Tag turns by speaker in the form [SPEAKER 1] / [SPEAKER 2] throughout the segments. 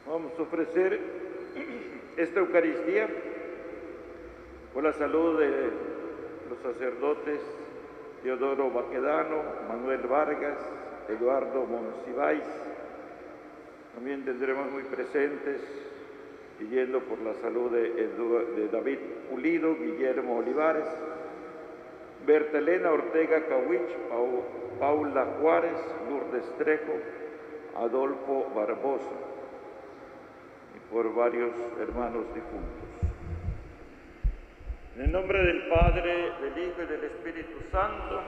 [SPEAKER 1] Vamos a ofrecer esta Eucaristía por la salud de los sacerdotes Teodoro Baquedano, Manuel Vargas, Eduardo Monsiváis. También tendremos muy presentes, pidiendo por la salud de David Pulido, Guillermo Olivares, Berta Elena Ortega Cauich, Paula Juárez, Lourdes Trejo, Adolfo Barbosa, por varios hermanos difuntos. En el nombre del Padre, del Hijo y del Espíritu Santo,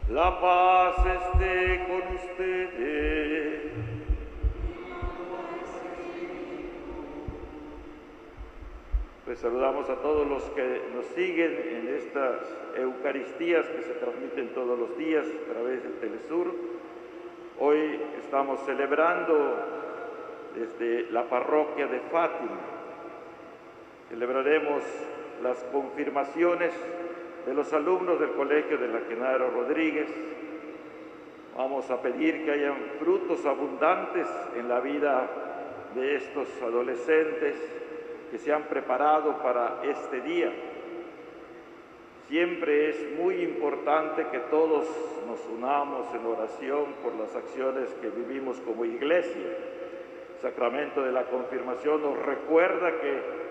[SPEAKER 1] la paz esté con ustedes. Pues saludamos a todos los que nos siguen en estas Eucaristías que se transmiten todos los días a través del Telesur. Hoy estamos celebrando desde la parroquia de Fátima. Celebraremos las confirmaciones de los alumnos del Colegio de la Genaro Rodríguez. Vamos a pedir que hayan frutos abundantes en la vida de estos adolescentes que se han preparado para este día. Siempre es muy importante que todos nos unamos en oración por las acciones que vivimos como iglesia. El sacramento de la confirmación nos recuerda que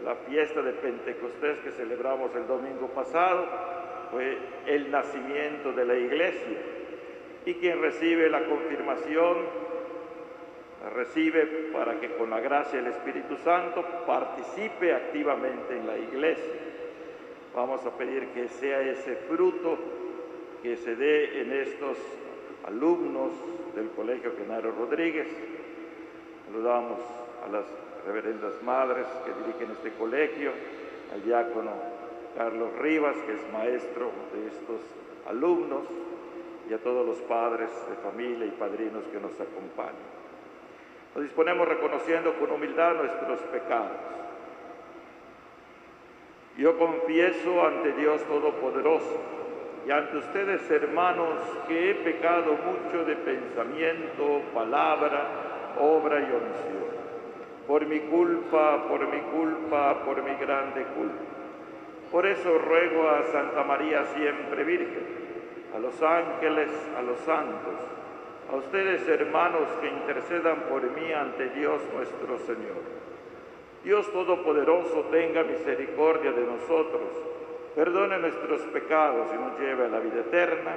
[SPEAKER 1] la fiesta de Pentecostés que celebramos el domingo pasado fue el nacimiento de la iglesia, y quien recibe la confirmación la recibe para que con la gracia del Espíritu Santo participe activamente en la iglesia. Vamos a pedir que sea ese fruto que se dé en estos alumnos del Colegio Genaro Rodríguez. Saludamos a las reverendas madres que dirigen este colegio, al diácono Carlos Rivas, que es maestro de estos alumnos, y a todos los padres de familia y padrinos que nos acompañan. Nos disponemos reconociendo con humildad nuestros pecados. Yo confieso ante Dios Todopoderoso y ante ustedes, hermanos, que he pecado mucho de pensamiento, palabra, obra y omisión, por mi culpa, por mi grande culpa. Por eso ruego a Santa María siempre Virgen, a los ángeles, a los santos, a ustedes, hermanos, que intercedan por mí ante Dios nuestro Señor. Dios Todopoderoso tenga misericordia de nosotros, perdone nuestros pecados y nos lleve a la vida eterna.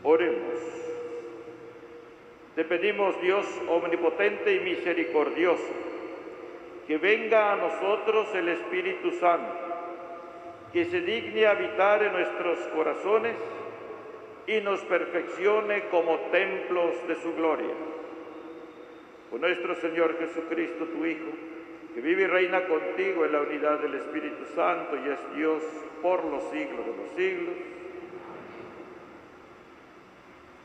[SPEAKER 1] Oremos. Te pedimos, Dios omnipotente y misericordioso, que venga a nosotros el Espíritu Santo, que se digne habitar en nuestros corazones y nos perfeccione como templos de su gloria. Por nuestro Señor Jesucristo, tu Hijo, que vive y reina contigo en la unidad del Espíritu Santo y es Dios por los siglos de los siglos.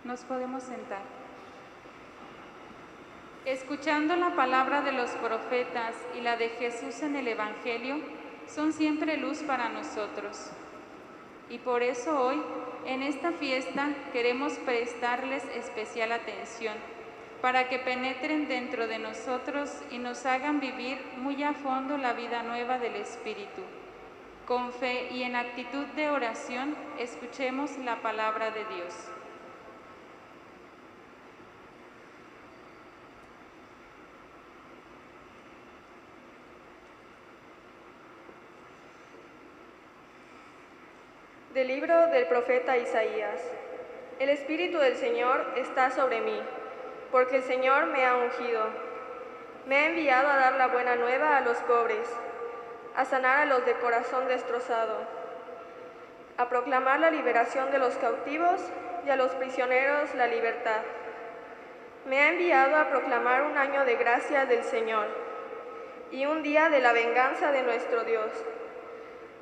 [SPEAKER 2] Nos podemos sentar. Escuchando la palabra de los profetas y la de Jesús en el Evangelio, son siempre luz para nosotros. Y por eso hoy, en esta fiesta, queremos prestarles especial atención, para que penetren dentro de nosotros y nos hagan vivir muy a fondo la vida nueva del Espíritu. Con fe y en actitud de oración, escuchemos la palabra de Dios.
[SPEAKER 3] Del libro del profeta Isaías. El Espíritu del Señor está sobre mí, porque el Señor me ha ungido. Me ha enviado a dar la buena nueva a los pobres, a sanar a los de corazón destrozado, a proclamar la liberación de los cautivos y a los prisioneros la libertad. Me ha enviado a proclamar un año de gracia del Señor y un día de la venganza de nuestro Dios,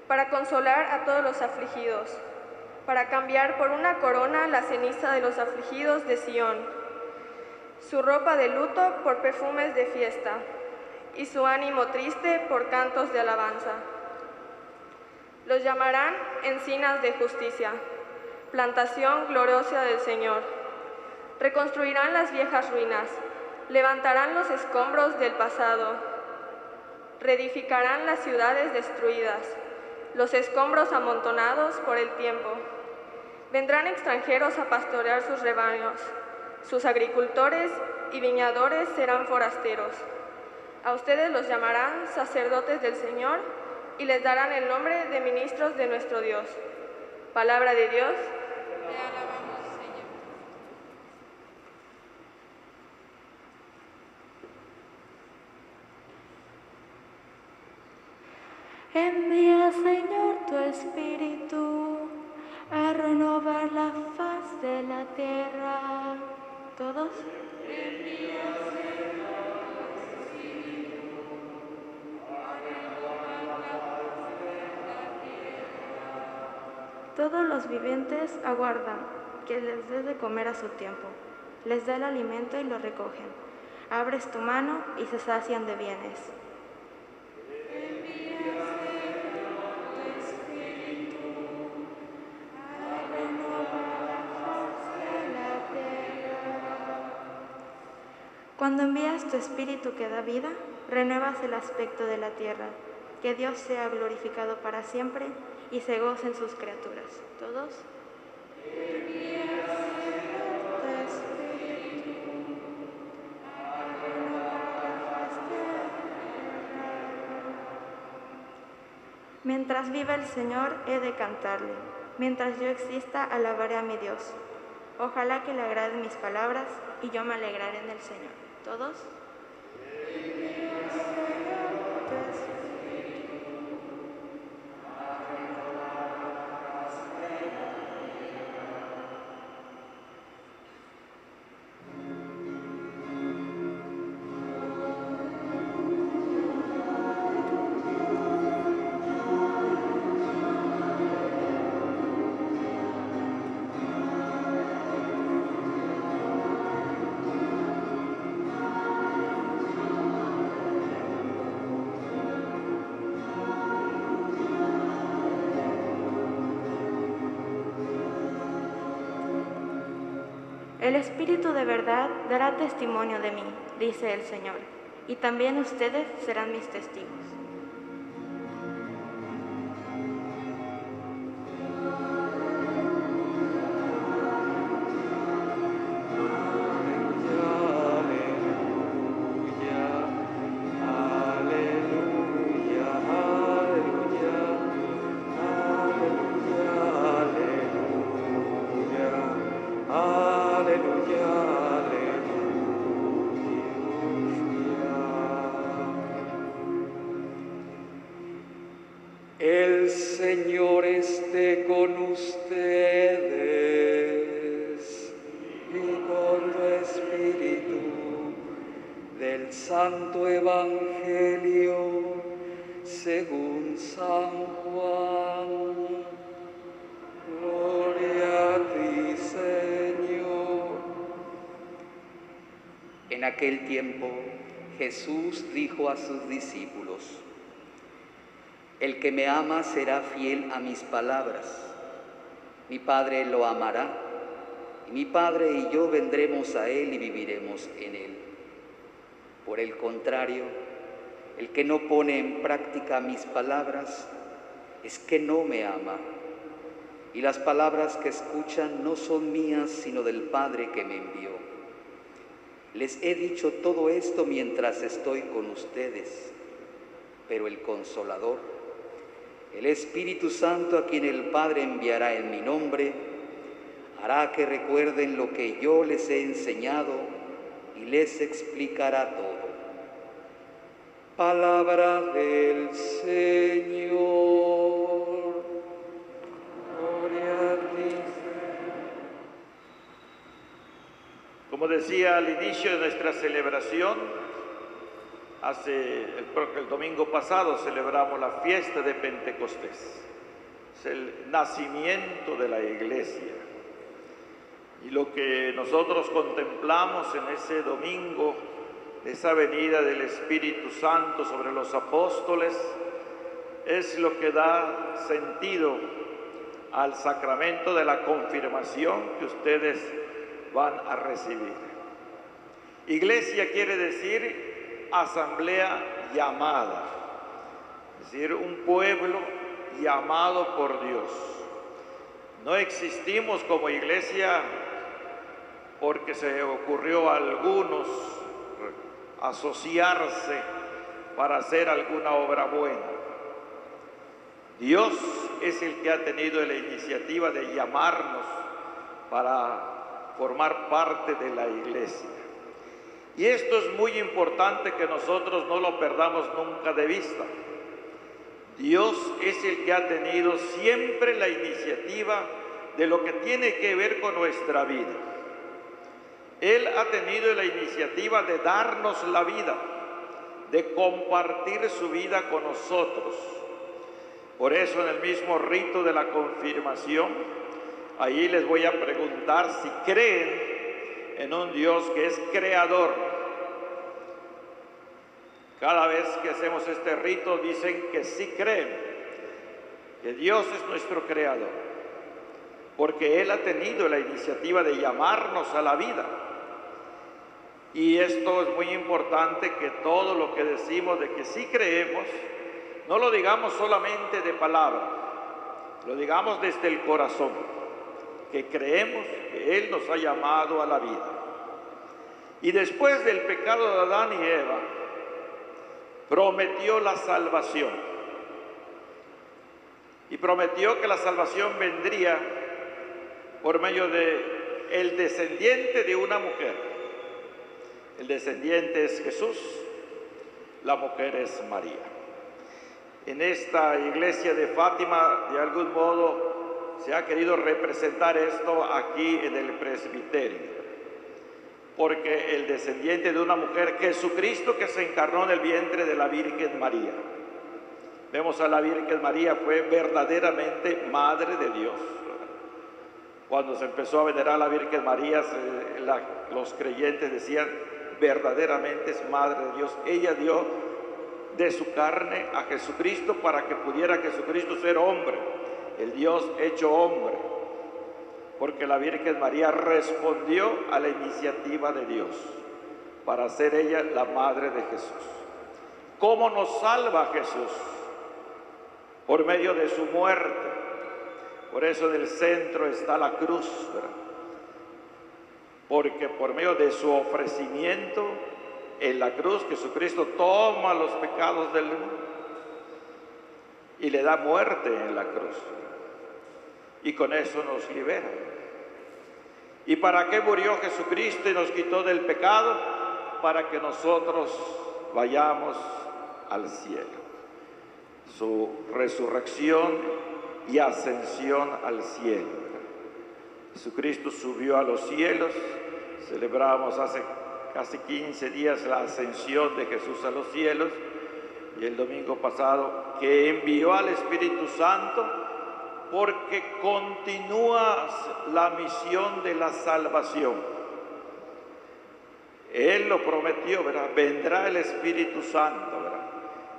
[SPEAKER 3] para consolar a todos los afligidos, para cambiar por una corona la ceniza de los afligidos de Sión, su ropa de luto por perfumes de fiesta, y su ánimo triste por cantos de alabanza. Los llamarán encinas de justicia, plantación gloriosa del Señor. Reconstruirán las viejas ruinas, levantarán los escombros del pasado, reedificarán las ciudades destruidas, los escombros amontonados por el tiempo. Vendrán extranjeros a pastorear sus rebaños, sus agricultores y viñadores serán forasteros. A ustedes los llamarán sacerdotes del Señor y les darán el nombre de ministros de nuestro Dios. Palabra de Dios.
[SPEAKER 2] Te alabamos, Señor.
[SPEAKER 4] Envía, Señor, tu Espíritu a renovar la faz de la tierra. ¿Todos?
[SPEAKER 2] Envía, Señor, tu Espíritu a renovar la faz de la tierra.
[SPEAKER 4] Todos los vivientes aguardan que les des de comer a su tiempo. Les da el alimento y lo recogen. Abres tu mano y se sacian de bienes. Cuando envías tu Espíritu que da vida, renuevas el aspecto de la tierra. Que Dios sea glorificado para siempre y se gocen sus criaturas. ¿Todos? Mientras viva el Señor, he de cantarle. Mientras yo exista, alabaré a mi Dios. Ojalá que le agraden mis palabras y yo me alegraré en el Señor. ¿Todos? El Espíritu de verdad dará testimonio de mí, dice el Señor, y también ustedes serán mis testigos.
[SPEAKER 5] El Señor esté con ustedes y con tu espíritu. Del Santo Evangelio según San Juan. Gloria a ti, Señor.
[SPEAKER 6] En aquel tiempo Jesús dijo a sus discípulos: el que me ama será fiel a mis palabras. Mi Padre lo amará, y mi Padre y yo vendremos a él y viviremos en él. Por el contrario, el que no pone en práctica mis palabras es que no me ama. Y las palabras que escuchan no son mías, sino del Padre que me envió. Les he dicho todo esto mientras estoy con ustedes, pero el Consolador, El Espíritu Santo, a quien el Padre enviará en mi nombre, hará que recuerden lo que yo les he enseñado y les explicará todo.
[SPEAKER 5] Palabra del Señor. Gloria a ti.
[SPEAKER 1] Como decía al inicio de nuestra celebración, el domingo pasado celebramos la fiesta de Pentecostés. Es el nacimiento de la Iglesia. Y lo que nosotros contemplamos en ese domingo, esa venida del Espíritu Santo sobre los apóstoles, es lo que da sentido al sacramento de la confirmación que ustedes van a recibir. Iglesia quiere decir asamblea llamada, es decir, un pueblo llamado por Dios. No existimos como iglesia porque se ocurrió a algunos asociarse para hacer alguna obra buena. Dios es el que ha tenido la iniciativa de llamarnos para formar parte de la iglesia. Y esto es muy importante que nosotros no lo perdamos nunca de vista. Dios es el que ha tenido siempre la iniciativa de lo que tiene que ver con nuestra vida. Él ha tenido la iniciativa de darnos la vida, de compartir su vida con nosotros. Por eso en el mismo rito de la confirmación, ahí les voy a preguntar si creen en un Dios que es creador. Cada vez que hacemos este rito dicen que sí creen, que Dios es nuestro creador, porque Él ha tenido la iniciativa de llamarnos a la vida. Y esto es muy importante, que todo lo que decimos de que sí creemos, no lo digamos solamente de palabra, lo digamos desde el corazón, que creemos que Él nos ha llamado a la vida. Y después del pecado de Adán y Eva, prometió la salvación. Y prometió que la salvación vendría por medio de el descendiente de una mujer. El descendiente es Jesús, la mujer es María. En esta iglesia de Fátima, de algún modo, se ha querido representar esto aquí en el presbiterio, porque el descendiente de una mujer, Jesucristo, que se encarnó en el vientre de la Virgen María. Vemos a la Virgen María, fue verdaderamente Madre de Dios. Cuando se empezó a venerar a la Virgen María, los creyentes decían, verdaderamente es Madre de Dios. Ella dio de su carne a Jesucristo para que pudiera Jesucristo ser hombre, el Dios hecho hombre, porque la Virgen María respondió a la iniciativa de Dios para ser ella la Madre de Jesús. ¿Cómo nos salva Jesús? Por medio de su muerte. Por eso en el centro está la cruz, ¿verdad? Porque por medio de su ofrecimiento en la cruz, Jesucristo toma los pecados del mundo y le da muerte en la cruz. Y con eso nos libera. ¿Y para qué murió Jesucristo y nos quitó del pecado? Para que nosotros vayamos al cielo. Su resurrección y ascensión al cielo. Jesucristo subió a los cielos. Celebramos hace casi 15 días la ascensión de Jesús a los cielos, y el domingo pasado que envió al Espíritu Santo, porque continúa la misión de la salvación. Él lo prometió, ¿verdad? Vendrá el Espíritu Santo, ¿verdad?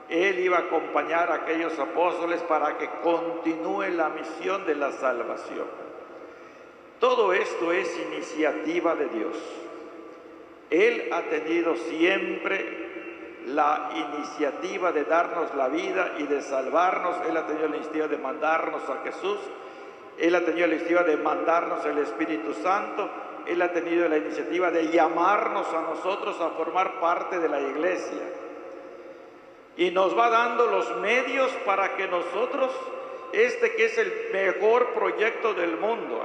[SPEAKER 1] Él iba a acompañar a aquellos apóstoles para que continúe la misión de la salvación. Todo esto es iniciativa de Dios. Él ha tenido siempre la iniciativa de darnos la vida y de salvarnos. Él ha tenido la iniciativa de mandarnos a Jesús. Él ha tenido la iniciativa de mandarnos el Espíritu Santo. Él ha tenido la iniciativa de llamarnos a nosotros a formar parte de la iglesia. y nos va dando los medios para que nosotros, que es el mejor proyecto del mundo,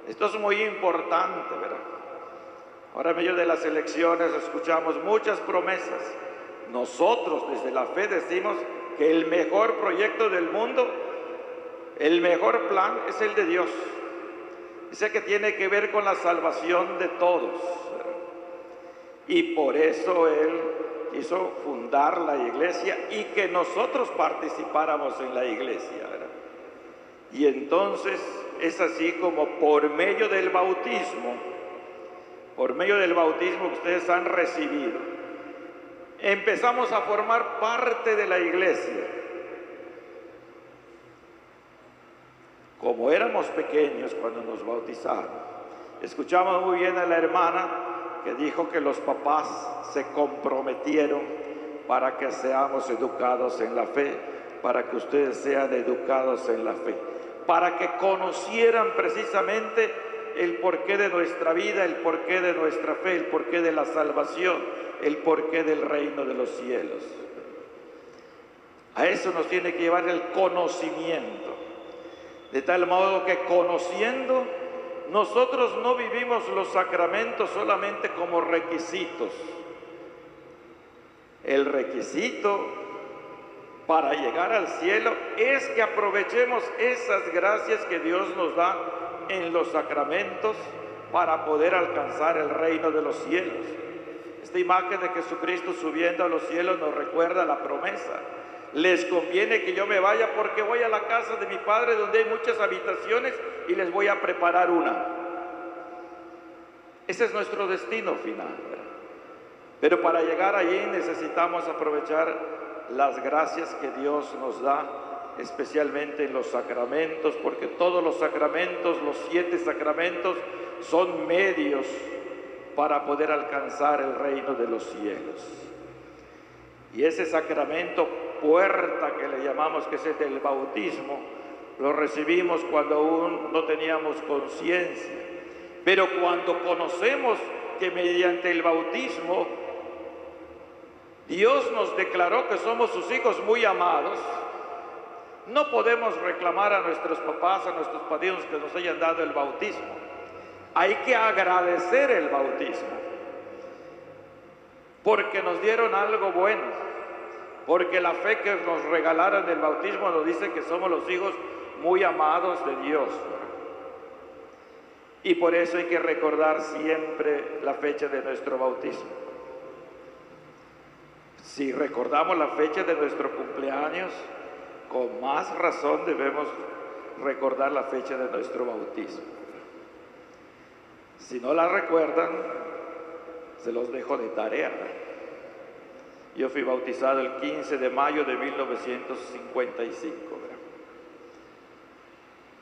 [SPEAKER 1] esto es muy importante, ¿verdad? Ahora en medio de las elecciones escuchamos muchas promesas. Nosotros desde la fe decimos que el mejor proyecto del mundo, el mejor plan es el de Dios. Dice que tiene que ver con la salvación de todos, ¿verdad? Y por eso Él quiso fundar la iglesia y que nosotros participáramos en la iglesia, ¿verdad? Y entonces es así como por medio del bautismo que ustedes han recibido, empezamos a formar parte de la iglesia. Como éramos pequeños cuando nos bautizaron, escuchamos muy bien a la hermana que dijo que los papás se comprometieron para que seamos educados en la fe, para que ustedes sean educados en la fe, para que conocieran precisamente el porqué de nuestra vida, el porqué de nuestra fe, el porqué de la salvación, el porqué del reino de los cielos. A eso nos tiene que llevar el conocimiento, de tal modo que conociendo, nosotros no vivimos los sacramentos solamente como requisitos. El requisito para llegar al cielo es que aprovechemos esas gracias que Dios nos da en los sacramentos para poder alcanzar el reino de los cielos. Esta imagen de Jesucristo subiendo a los cielos nos recuerda la promesa. Les conviene que yo me vaya porque voy a la casa de mi Padre donde hay muchas habitaciones y les voy a preparar una. Ese es nuestro destino final, ¿verdad? Pero para llegar allí necesitamos aprovechar las gracias que Dios nos da, especialmente en los sacramentos, porque todos los sacramentos, los 7 sacramentos, son medios para poder alcanzar el reino de los cielos. Y ese sacramento puerta que le llamamos, que es el del bautismo, lo recibimos cuando aún no teníamos conciencia. Pero cuando conocemos que mediante el bautismo Dios nos declaró que somos sus hijos muy amados, no podemos reclamar a nuestros papás, a nuestros padrinos que nos hayan dado el bautismo. Hay que agradecer el bautismo, porque nos dieron algo bueno, porque la fe que nos regalaron del bautismo nos dice que somos los hijos muy amados de Dios. Y por eso hay que recordar siempre la fecha de nuestro bautismo. Si recordamos la fecha de nuestro cumpleaños, con más razón debemos recordar la fecha de nuestro bautismo. Si no la recuerdan, se los dejo de tarea. Yo fui bautizado el 15 de mayo de 1955, ¿verdad?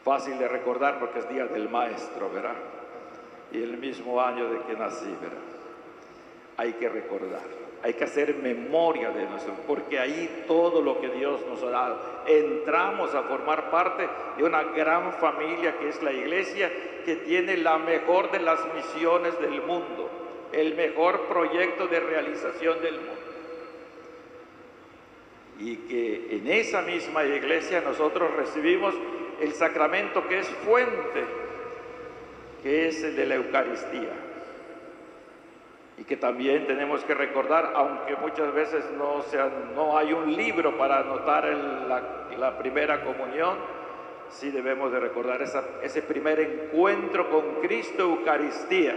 [SPEAKER 1] Fácil de recordar porque es Día del Maestro, ¿verdad? Y el mismo año de que nací, ¿verdad? Hay que recordar, hay que hacer memoria de nosotros, porque ahí todo lo que Dios nos ha dado, entramos a formar parte de una gran familia que es la iglesia, que tiene la mejor de las misiones del mundo, el mejor proyecto de realización del mundo. Y que en esa misma iglesia nosotros recibimos el sacramento que es fuente, que es el de la Eucaristía. Y que también tenemos que recordar, aunque muchas veces no hay un libro para anotar la primera comunión, sí debemos de recordar ese primer encuentro con Cristo, Eucaristía.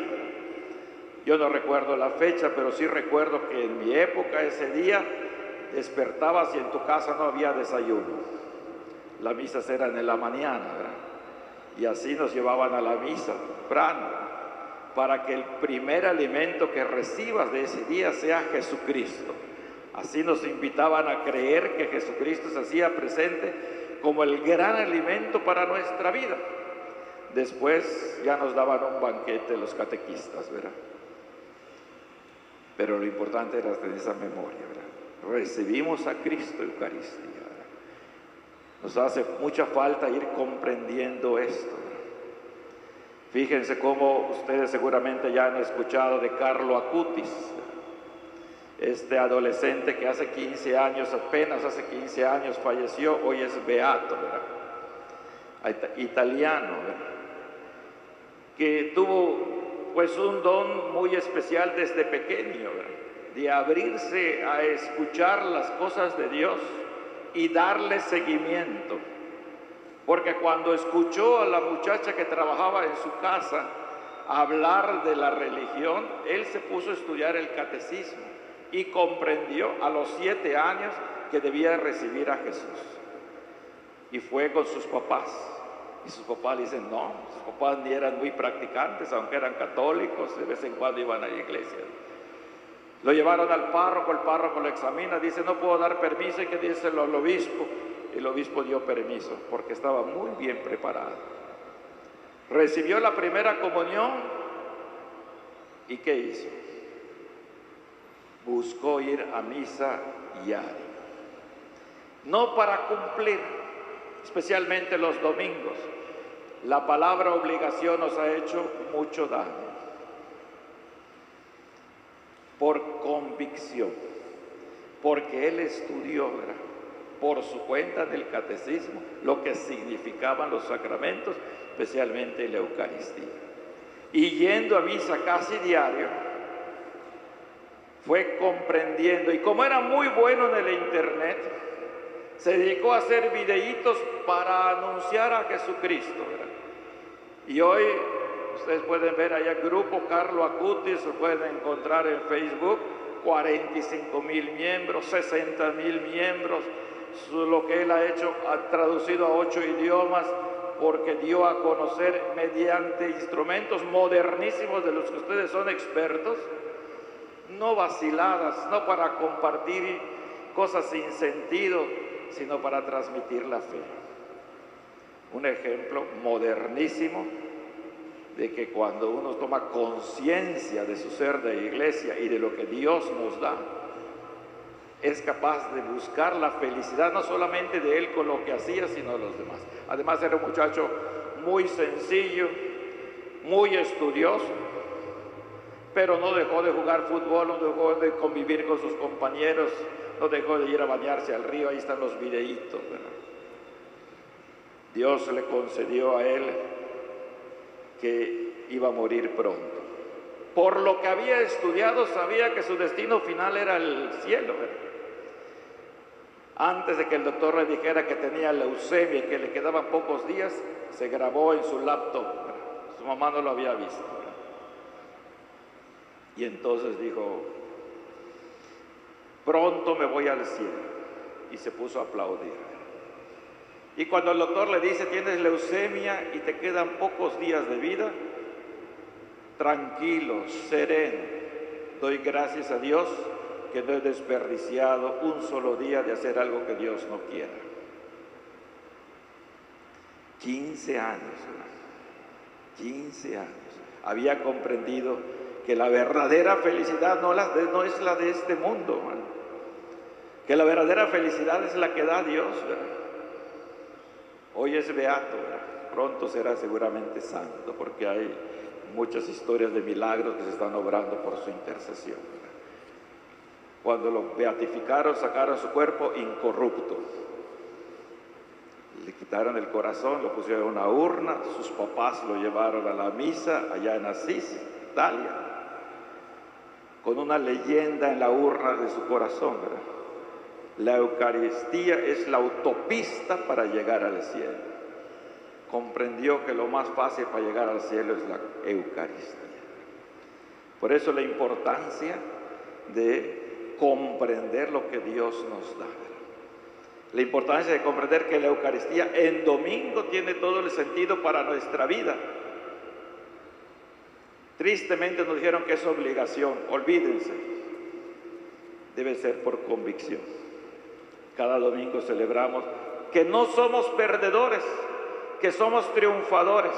[SPEAKER 1] Yo no recuerdo la fecha, pero sí recuerdo que en mi época, ese día, despertabas y en tu casa no había desayuno. Las misas eran en la mañana, ¿verdad? Y así nos llevaban a la misa temprano, para que el primer alimento que recibas de ese día sea Jesucristo. Así nos invitaban a creer que Jesucristo se hacía presente como el gran alimento para nuestra vida. Después ya nos daban un banquete los catequistas, ¿verdad? Pero lo importante era tener esa memoria, ¿verdad? Recibimos a Cristo Eucaristía, ¿verdad? Nos hace mucha falta ir comprendiendo esto, ¿verdad? Fíjense cómo ustedes seguramente ya han escuchado de Carlo Acutis. Este adolescente que hace 15 años, apenas hace 15 años falleció, hoy es beato, ¿verdad? Italiano, ¿verdad? Que tuvo pues un don muy especial desde pequeño, ¿verdad? De abrirse a escuchar las cosas de Dios y darle seguimiento. Porque cuando escuchó a la muchacha que trabajaba en su casa hablar de la religión, él se puso a estudiar el catecismo y comprendió a los 7 años que debía recibir a Jesús. Y fue con sus papás. Y sus papás le dicen, no, sus papás ni eran muy practicantes, aunque eran católicos, de vez en cuando iban a la iglesia. Lo llevaron al párroco, el párroco lo examina, dice, no puedo dar permiso, y que díselo al obispo. El obispo dio permiso, porque estaba muy bien preparado. Recibió la primera comunión, ¿y qué hizo? Buscó ir a misa diaria. No para cumplir, especialmente los domingos. La palabra obligación nos ha hecho mucho daño. Por convicción, porque él estudió, ¿verdad?, por su cuenta del catecismo lo que significaban los sacramentos, especialmente la Eucaristía. Y yendo a misa casi diario, fue comprendiendo, y como era muy bueno en el internet, se dedicó a hacer videitos para anunciar a Jesucristo, ¿verdad? Y hoy ustedes pueden ver allá el grupo Carlo Acutis, lo pueden encontrar en Facebook, 45,000 miembros, 60,000 miembros. Lo que él ha hecho, ha traducido a 8 idiomas, porque dio a conocer mediante instrumentos modernísimos de los que ustedes son expertos, no vaciladas, no para compartir cosas sin sentido, sino para transmitir la fe. Un ejemplo modernísimo de que cuando uno toma conciencia de su ser de iglesia y de lo que Dios nos da, es capaz de buscar la felicidad no solamente de él con lo que hacía, sino de los demás. Además era un muchacho muy sencillo, muy estudioso, pero no dejó de jugar fútbol, no dejó de convivir con sus compañeros, no dejó de ir a bañarse al río. Ahí están los videitos, ¿verdad? Dios le concedió a él que iba a morir pronto. Por lo que había estudiado, sabía que su destino final era el cielo, ¿verdad? Antes de que el doctor le dijera que tenía leucemia y que le quedaban pocos días, se grabó en su laptop, ¿verdad? Su mamá no lo había visto, ¿verdad? Y entonces dijo, pronto me voy al cielo. Y se puso a aplaudir. Y cuando el doctor le dice, tienes leucemia y te quedan pocos días de vida, tranquilo, sereno, doy gracias a Dios que no he desperdiciado un solo día de hacer algo que Dios no quiera. 15 años, hermano, 15 años. Había comprendido que la verdadera felicidad no es la de este mundo, hermano. Que la verdadera felicidad es la que da Dios, ¿verdad? Hoy es beato, ¿verdad? Pronto será seguramente santo, porque hay muchas historias de milagros que se están obrando por su intercesión, ¿verdad? Cuando lo beatificaron, sacaron su cuerpo incorrupto. Le quitaron el corazón, lo pusieron en una urna, sus papás lo llevaron a la misa allá en Asís, Italia, con una leyenda en la urna de su corazón, ¿verdad? La Eucaristía es la autopista para llegar al cielo. Comprendió que lo más fácil para llegar al cielo es la Eucaristía. Por eso la importancia de comprender lo que Dios nos da. La importancia de comprender que la Eucaristía en domingo tiene todo el sentido para nuestra vida. Tristemente nos dijeron que es obligación. Olvídense. Debe ser por convicción. Cada domingo celebramos que no somos perdedores, que somos triunfadores,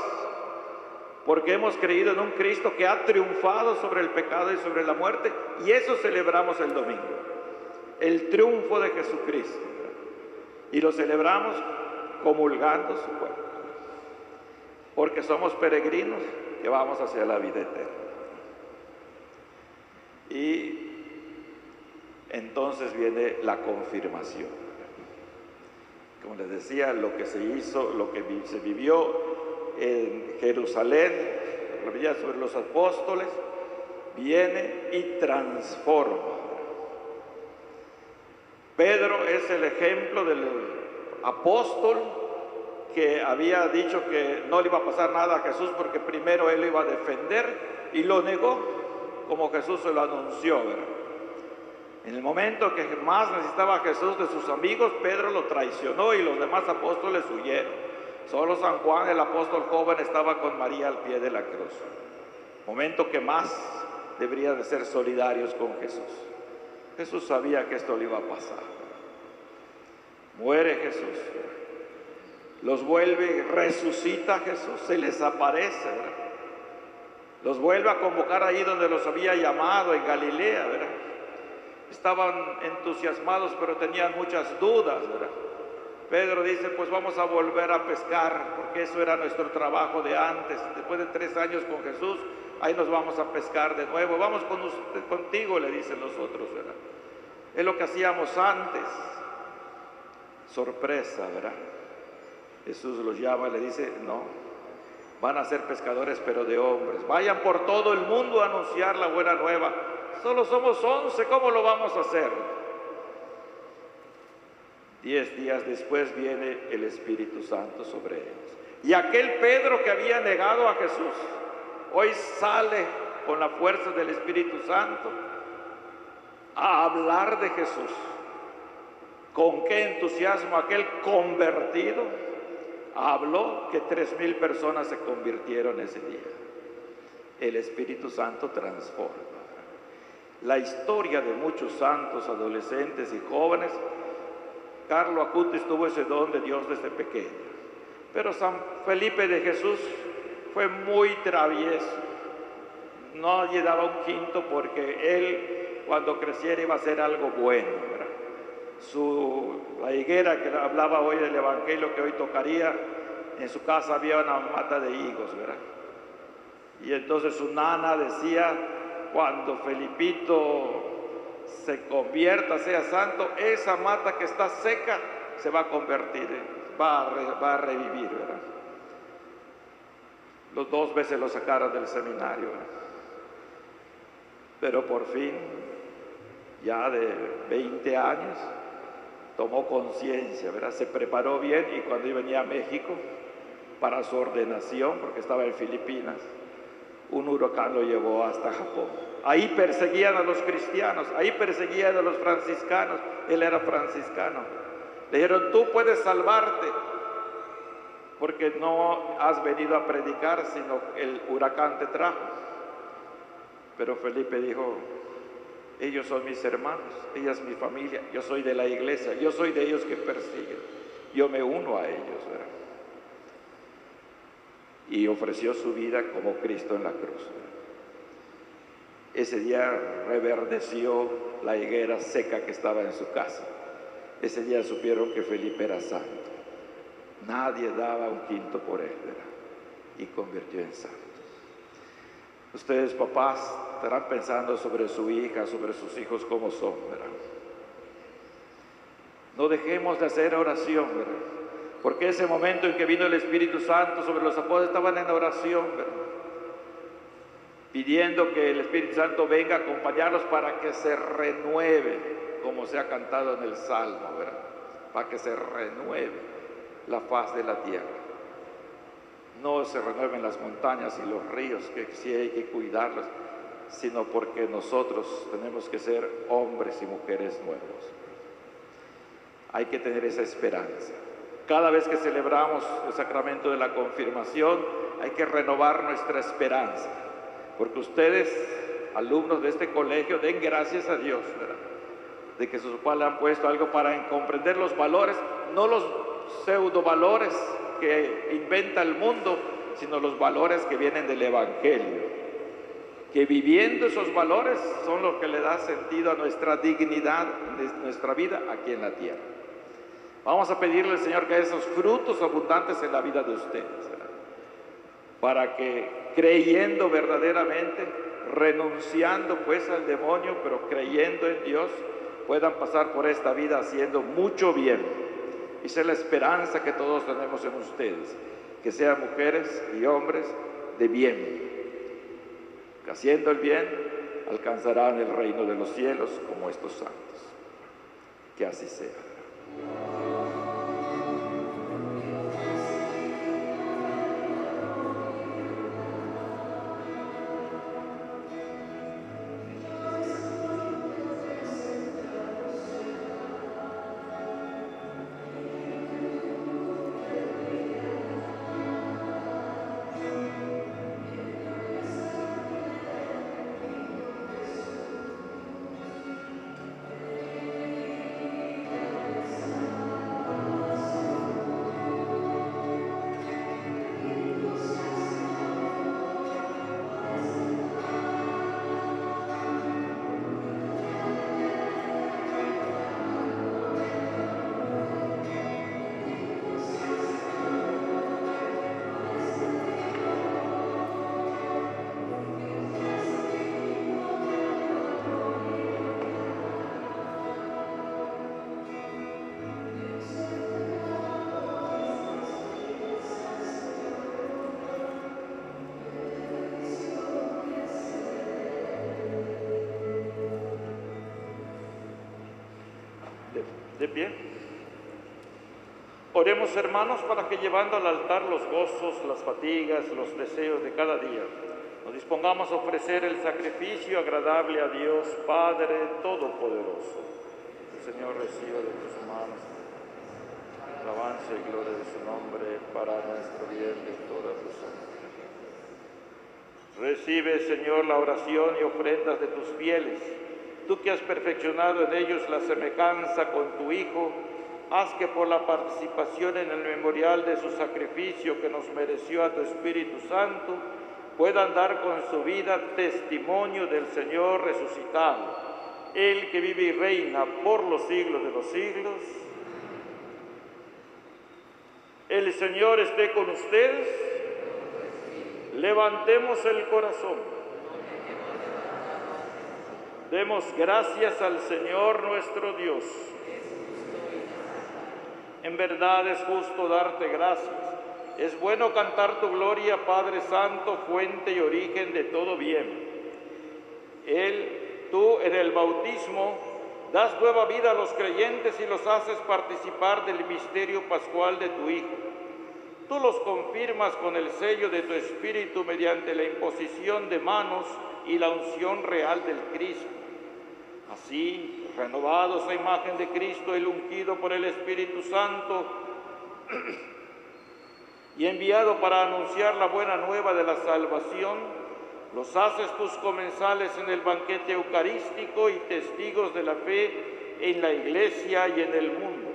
[SPEAKER 1] porque hemos creído en un Cristo que ha triunfado sobre el pecado y sobre la muerte, y eso celebramos el domingo, el triunfo de Jesucristo, ¿verdad? Y lo celebramos comulgando su cuerpo, porque somos peregrinos que vamos hacia la vida eterna. Y entonces viene la confirmación. Como les decía, lo que se hizo, lo que se vivió en Jerusalén, la vida sobre los apóstoles, viene y transforma. Pedro es el ejemplo del apóstol que había dicho que no le iba a pasar nada a Jesús porque primero él lo iba a defender y lo negó como Jesús se lo anunció, ¿verdad? En el momento que más necesitaba a Jesús de sus amigos, Pedro lo traicionó y los demás apóstoles huyeron. Solo San Juan, el apóstol joven, estaba con María al pie de la cruz. Momento que más deberían de ser solidarios con Jesús. Jesús sabía que esto le iba a pasar. Muere Jesús, los vuelve, resucita Jesús, se les aparece, ¿verdad? Los vuelve a convocar ahí donde los había llamado, en Galilea, ¿verdad? Estaban entusiasmados, pero tenían muchas dudas, ¿verdad? Pedro dice, pues vamos a volver a pescar, porque eso era nuestro trabajo de antes. Después de 3 años con Jesús, ahí nos vamos a pescar de nuevo. Vamos contigo, le dicen los otros, ¿verdad? Es lo que hacíamos antes. Sorpresa, ¿verdad? Jesús los llama y le dice, no, van a ser pescadores, pero de hombres. Vayan por todo el mundo a anunciar la buena nueva. Solo somos 11, ¿cómo lo vamos a hacer? 10 días después viene el Espíritu Santo sobre ellos. Y aquel Pedro que había negado a Jesús, hoy sale con la fuerza del Espíritu Santo a hablar de Jesús. Con qué entusiasmo aquel convertido habló que 3,000 personas se convirtieron ese día. El Espíritu Santo transforma. La historia de muchos santos, adolescentes y jóvenes, Carlo Acutis tuvo ese don de Dios desde pequeño. Pero San Felipe de Jesús fue muy travieso. Nadie daba un quinto porque él, cuando creciera, iba a hacer algo bueno, ¿verdad? La higuera que hablaba hoy del Evangelio que hoy tocaría, en su casa había una mata de higos, ¿verdad? Y entonces su nana decía, cuando Felipito se convierta, sea santo, esa mata que está seca se va a convertir, va a revivir, ¿verdad? Los 2 veces lo sacaron del seminario, ¿verdad? Pero por fin, ya de 20 años, tomó conciencia, ¿verdad? Se preparó bien y cuando venía a México para su ordenación, porque estaba en Filipinas, un huracán lo llevó hasta Japón. Ahí perseguían a los cristianos, ahí perseguían a los franciscanos. Él era franciscano. Le dijeron, tú puedes salvarte porque no has venido a predicar, sino el huracán te trajo. Pero Felipe dijo, ellos son mis hermanos, ella es mi familia, yo soy de la iglesia, yo soy de ellos que persiguen, yo me uno a ellos, ¿verdad? Y ofreció su vida como Cristo en la cruz, ¿verdad? Ese día reverdeció la higuera seca que estaba en su casa. Ese día supieron que Felipe era santo. Nadie daba un quinto por él, ¿verdad? Y convirtió en santo. Ustedes, papás, estarán pensando sobre su hija, sobre sus hijos, cómo son, ¿verdad? No dejemos de hacer oración, ¿verdad? Porque ese momento en que vino el Espíritu Santo sobre los apóstoles, estaban en oración, ¿verdad? Pidiendo que el Espíritu Santo venga a acompañarlos para que se renueve, como se ha cantado en el Salmo, ¿verdad? Para que se renueve la faz de la tierra. No se renueven las montañas y los ríos, que sí hay que cuidarlos, sino porque nosotros tenemos que ser hombres y mujeres nuevos. Hay que tener esa esperanza. Cada vez que celebramos el sacramento de la confirmación, hay que renovar nuestra esperanza. Porque ustedes, alumnos de este colegio, den gracias a Dios, ¿verdad? De que sus papás le han puesto algo para comprender los valores, no los pseudo valores que inventa el mundo, sino los valores que vienen del Evangelio. Que viviendo esos valores son los que le da sentido a nuestra dignidad, nuestra vida aquí en la tierra. Vamos a pedirle al Señor que esos frutos abundantes en la vida de ustedes, ¿verdad? Para que creyendo verdaderamente, renunciando pues al demonio, pero creyendo en Dios, puedan pasar por esta vida haciendo mucho bien. Y esa es la esperanza que todos tenemos en ustedes, que sean mujeres y hombres de bien, que haciendo el bien alcanzarán el reino de los cielos como estos santos. Que así sea. De pie. Oremos, hermanos, para que llevando al altar los gozos, las fatigas, los deseos de cada día, nos dispongamos a ofrecer el sacrificio agradable a Dios Padre Todopoderoso. El Señor reciba de tus manos alabanza y gloria de su nombre para nuestro bien de todas las almas. Recibe, Señor, la oración y ofrendas de tus fieles. Tú que has perfeccionado en ellos la semejanza con tu Hijo, haz que por la participación en el memorial de su sacrificio que nos mereció a tu Espíritu Santo, puedan dar con su vida testimonio del Señor resucitado, Él que vive y reina por los siglos de los siglos. El Señor esté con ustedes. Levantemos el corazón. Demos gracias al Señor nuestro Dios. En verdad es justo darte gracias. Es bueno cantar tu gloria, Padre Santo, fuente y origen de todo bien. Tú en el bautismo das nueva vida a los creyentes y los haces participar del misterio pascual de tu Hijo. Tú los confirmas con el sello de tu Espíritu mediante la imposición de manos y la unción real del Cristo. Así, renovados a imagen de Cristo, el ungido por el Espíritu Santo y enviado para anunciar la buena nueva de la salvación, los haces tus comensales en el banquete eucarístico y testigos de la fe en la Iglesia y en el mundo.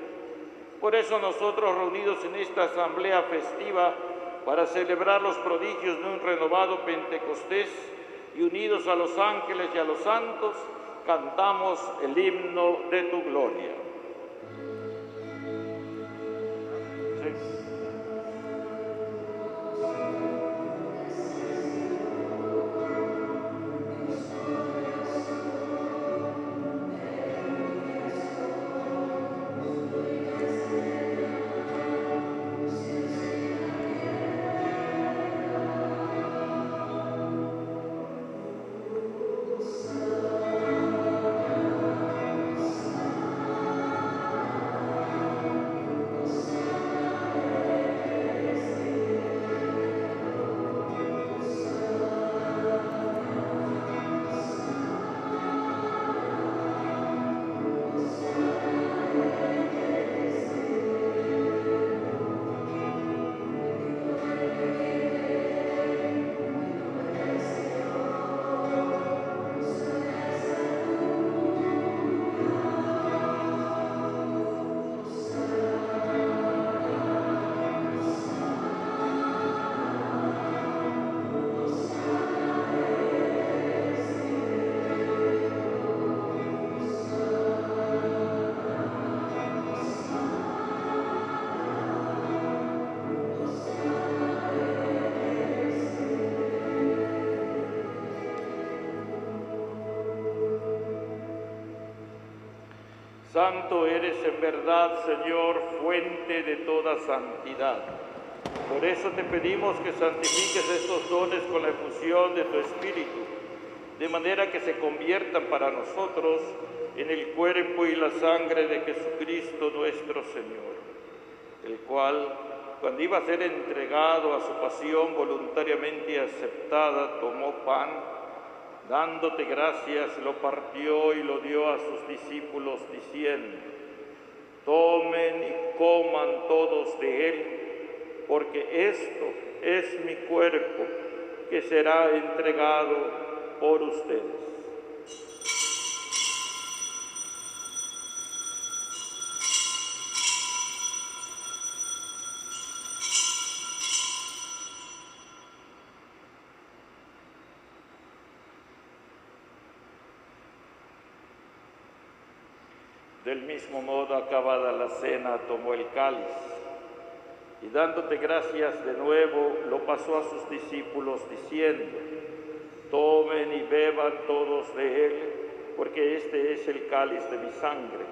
[SPEAKER 1] Por eso nosotros, reunidos en esta asamblea festiva para celebrar los prodigios de un renovado Pentecostés y unidos a los ángeles y a los santos, cantamos el himno de tu gloria. Sí. Santo eres en verdad, Señor, fuente de toda santidad. Por eso te pedimos que santifiques estos dones con la efusión de tu Espíritu, de manera que se conviertan para nosotros en el cuerpo y la sangre de Jesucristo nuestro Señor, el cual, cuando iba a ser entregado a su pasión voluntariamente aceptada, tomó pan, dándote gracias, lo partió y lo dio a sus discípulos, diciendo: tomen y coman todos de él, porque esto es mi cuerpo, que será entregado por ustedes. Del mismo modo, acabada la cena, tomó el cáliz y dándote gracias de nuevo, lo pasó a sus discípulos diciendo: tomen y beban todos de él, porque este es el cáliz de mi sangre,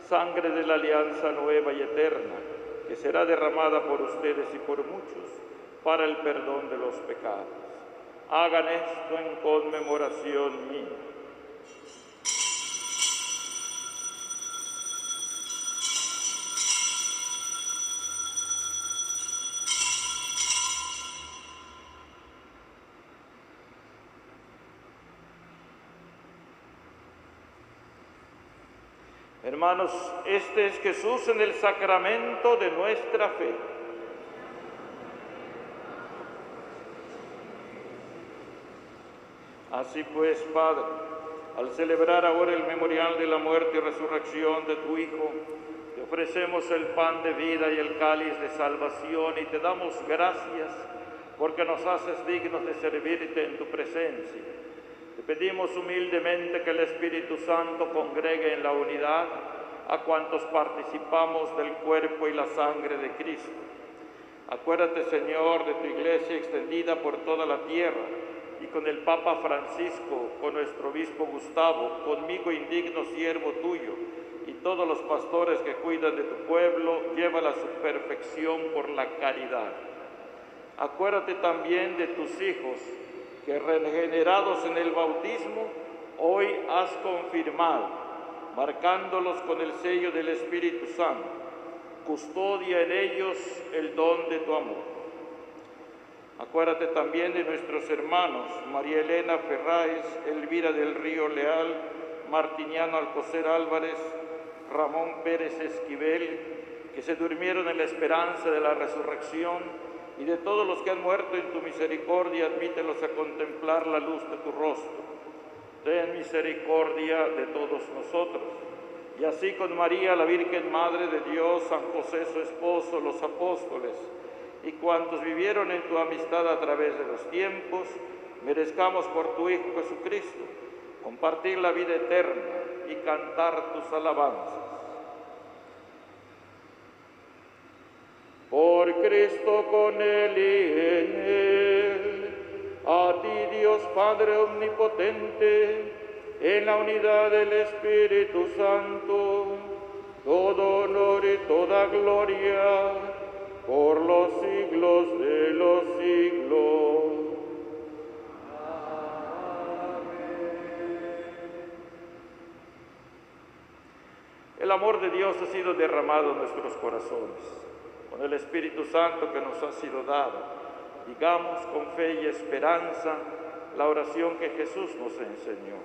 [SPEAKER 1] sangre de la alianza nueva y eterna, que será derramada por ustedes y por muchos para el perdón de los pecados. Hagan esto en conmemoración mía. Hermanos, este es Jesús en el sacramento de nuestra fe. Así pues, Padre, al celebrar ahora el memorial de la muerte y resurrección de tu Hijo, te ofrecemos el pan de vida y el cáliz de salvación y te damos gracias porque nos haces dignos de servirte en tu presencia. Te pedimos humildemente que el Espíritu Santo congregue en la unidad a cuantos participamos del cuerpo y la sangre de Cristo. Acuérdate, Señor, de tu iglesia extendida por toda la tierra y con el Papa Francisco, con nuestro obispo Gustavo, conmigo indigno siervo tuyo y todos los pastores que cuidan de tu pueblo, llévala a su perfección por la caridad. Acuérdate también de tus hijos, que regenerados en el bautismo, hoy has confirmado, marcándolos con el sello del Espíritu Santo. Custodia en ellos el don de tu amor. Acuérdate también de nuestros hermanos María Elena Ferráez, Elvira del Río Leal, Martiniano Alcocer Álvarez, Ramón Pérez Esquivel, que se durmieron en la esperanza de la resurrección, y de todos los que han muerto en tu misericordia, admítelos a contemplar la luz de tu rostro. Ten misericordia de todos nosotros. Y así con María, la Virgen Madre de Dios, San José su esposo, los apóstoles, y cuantos vivieron en tu amistad a través de los tiempos, merezcamos por tu Hijo Jesucristo compartir la vida eterna y cantar tus alabanzas. Por Cristo, con Él y en Él, a ti Dios Padre Omnipotente, en la unidad del Espíritu Santo, todo honor y toda gloria, por los siglos de los siglos. El amor de Dios ha sido derramado en nuestros corazones. Con el Espíritu Santo que nos ha sido dado, digamos con fe y esperanza la oración que Jesús nos enseñó.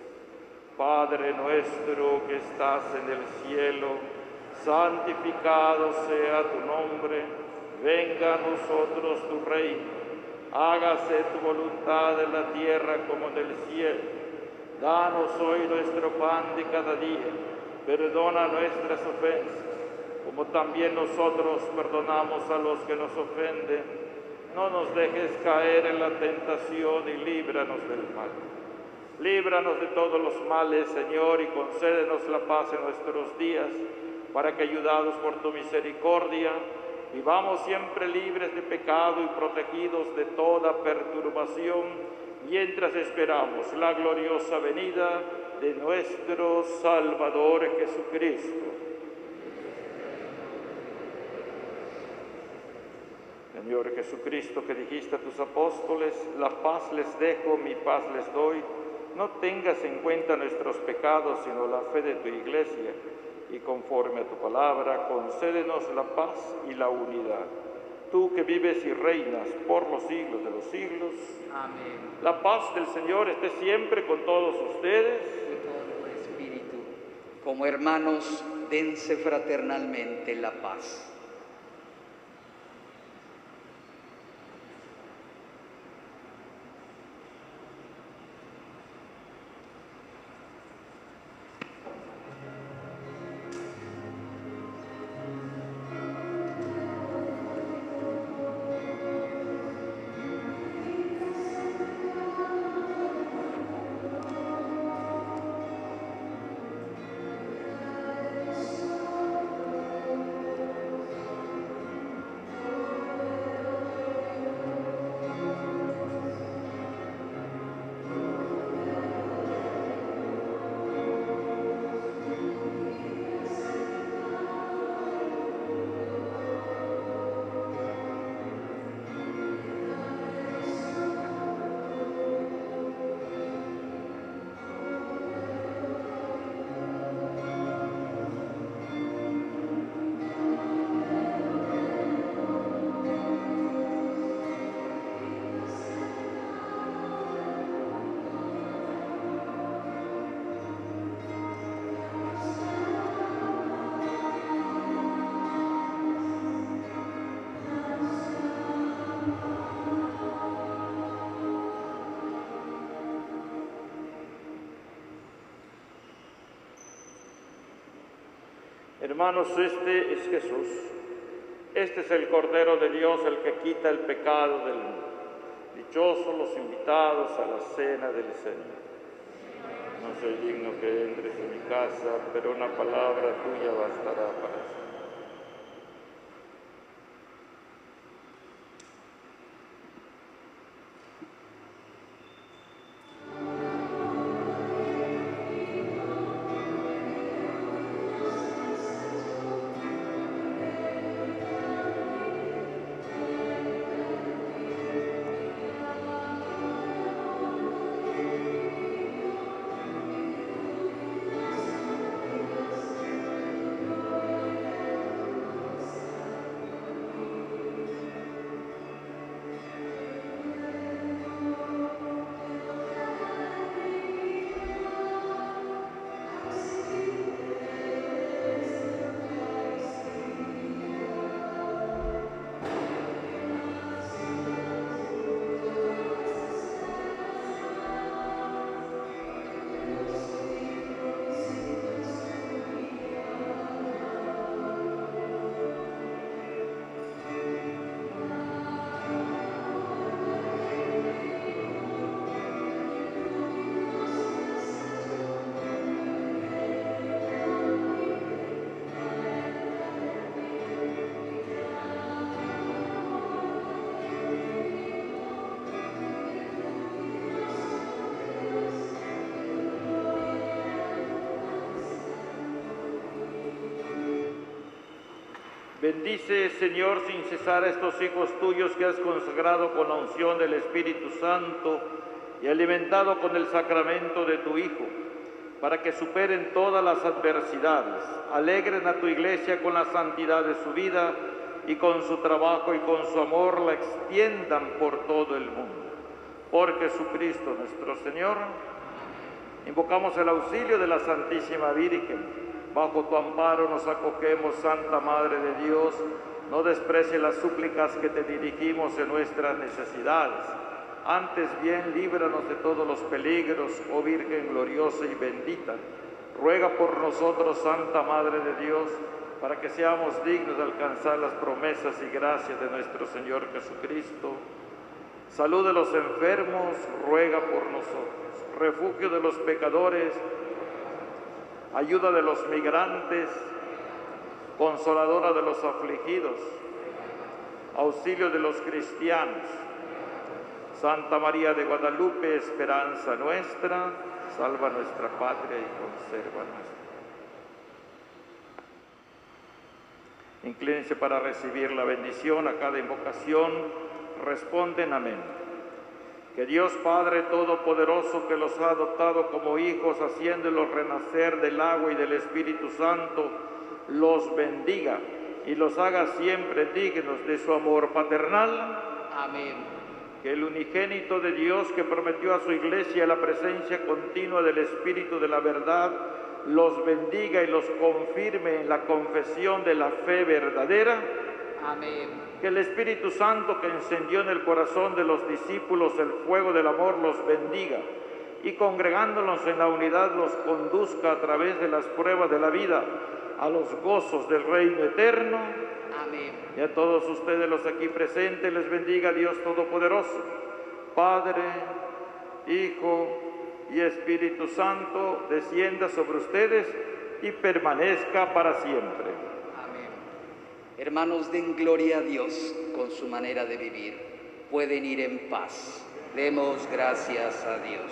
[SPEAKER 1] Padre nuestro que estás en el cielo, santificado sea tu nombre, venga a nosotros tu reino, hágase tu voluntad en la tierra como en el cielo. Danos hoy nuestro pan de cada día, perdona nuestras ofensas, como también nosotros perdonamos a los que nos ofenden. No nos dejes caer en la tentación y líbranos del mal. Líbranos de todos los males, Señor, y concédenos la paz en nuestros días, para que, ayudados por tu misericordia, vivamos siempre libres de pecado y protegidos de toda perturbación, mientras esperamos la gloriosa venida de nuestro Salvador Jesucristo. Señor Jesucristo, que dijiste a tus apóstoles, la paz les dejo, mi paz les doy, no tengas en cuenta nuestros pecados, sino la fe de tu Iglesia, y conforme a tu palabra, concédenos la paz y la unidad. Tú que vives y reinas por los siglos de los siglos.
[SPEAKER 6] Amén.
[SPEAKER 1] La paz del Señor esté siempre con todos ustedes.
[SPEAKER 6] Y con tu espíritu. Como hermanos, dense fraternalmente la paz.
[SPEAKER 1] Hermanos, este es Jesús. Este es el Cordero de Dios, el que quita el pecado del mundo. Dichosos los invitados a la cena del Señor. No soy digno que entres en mi casa, pero una palabra tuya bastará para siempre. Bendice, Señor, sin cesar a estos hijos tuyos que has consagrado con la unción del Espíritu Santo y alimentado con el sacramento de tu Hijo, para que superen todas las adversidades, alegren a tu Iglesia con la santidad de su vida y con su trabajo y con su amor la extiendan por todo el mundo. Por Jesucristo nuestro Señor, invocamos el auxilio de la Santísima Virgen. Bajo tu amparo nos acogemos, Santa Madre de Dios. No desprecie las súplicas que te dirigimos en nuestras necesidades. Antes bien, líbranos de todos los peligros, oh Virgen gloriosa y bendita. Ruega por nosotros, Santa Madre de Dios, para que seamos dignos de alcanzar las promesas y gracias de nuestro Señor Jesucristo. Salud de los enfermos, ruega por nosotros. Refugio de los pecadores, ayuda de los migrantes, consoladora de los afligidos, auxilio de los cristianos. Santa María de Guadalupe, esperanza nuestra, salva nuestra patria y conserva nuestra. Inclínense para recibir la bendición a cada invocación. Responden amén. Que Dios Padre Todopoderoso, que los ha adoptado como hijos, haciéndolos renacer del agua y del Espíritu Santo, los bendiga y los haga siempre dignos de su amor paternal.
[SPEAKER 6] Amén.
[SPEAKER 1] Que el unigénito de Dios, que prometió a su Iglesia la presencia continua del Espíritu de la verdad, los bendiga y los confirme en la confesión de la fe verdadera.
[SPEAKER 6] Amén.
[SPEAKER 1] Que el Espíritu Santo, que encendió en el corazón de los discípulos el fuego del amor, los bendiga y congregándolos en la unidad los conduzca a través de las pruebas de la vida a los gozos del reino eterno.
[SPEAKER 6] Amén.
[SPEAKER 1] Y a todos ustedes los aquí presentes les bendiga Dios Todopoderoso, Padre, Hijo y Espíritu Santo, descienda sobre ustedes y permanezca para siempre.
[SPEAKER 6] Amén. Hermanos, den gloria a Dios con su manera de vivir. Pueden ir en paz. Demos gracias a Dios.